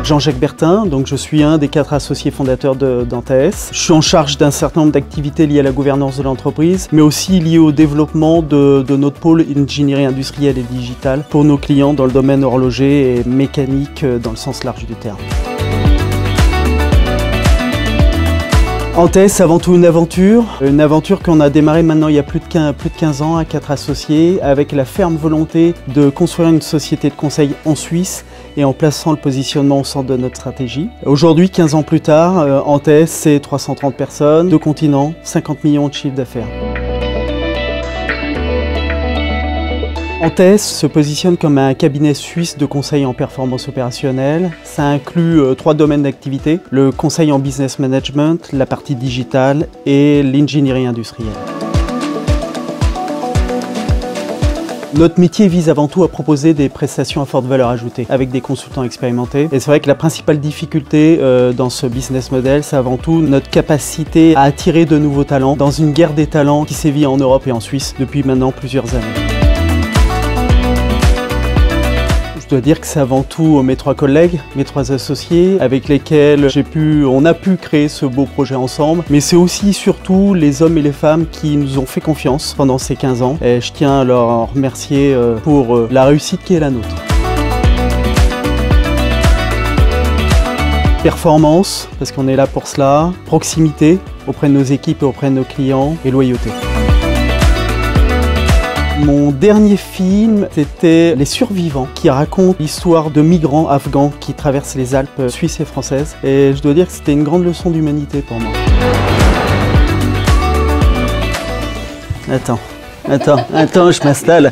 Jean-Jacques Bertin, donc je suis un des 4 associés fondateurs d'ANTAES. Je suis en charge d'un certain nombre d'activités liées à la gouvernance de l'entreprise, mais aussi liées au développement de notre pôle ingénierie industrielle et digitale pour nos clients dans le domaine horloger et mécanique dans le sens large du terme. ANTAES, c'est avant tout une aventure qu'on a démarrée maintenant il y a plus de 15 ans à 4 associés, avec la ferme volonté de construire une société de conseil en Suisse et en plaçant le positionnement au centre de notre stratégie. Aujourd'hui, 15 ans plus tard, ANTAES, c'est 330 personnes, 2 continents, 50 millions de chiffres d'affaires. ANTAES se positionne comme un cabinet suisse de conseil en performance opérationnelle. Ça inclut 3 domaines d'activité, le conseil en business management, la partie digitale et l'ingénierie industrielle. Notre métier vise avant tout à proposer des prestations à forte valeur ajoutée avec des consultants expérimentés. Et c'est vrai que la principale difficulté dans ce business model, c'est avant tout notre capacité à attirer de nouveaux talents dans une guerre des talents qui sévit en Europe et en Suisse depuis maintenant plusieurs années. Je dois dire que c'est avant tout mes 3 collègues, mes 3 associés avec lesquels on a pu créer ce beau projet ensemble. Mais c'est aussi surtout les hommes et les femmes qui nous ont fait confiance pendant ces 15 ans. Et je tiens à leur remercier pour la réussite qui est la nôtre. Performance, parce qu'on est là pour cela. Proximité auprès de nos équipes et auprès de nos clients. Et loyauté. Mon dernier film, c'était Les Survivants, qui raconte l'histoire de migrants afghans qui traversent les Alpes suisses et françaises. Et je dois dire que c'était une grande leçon d'humanité pour moi. Attends, je m'installe.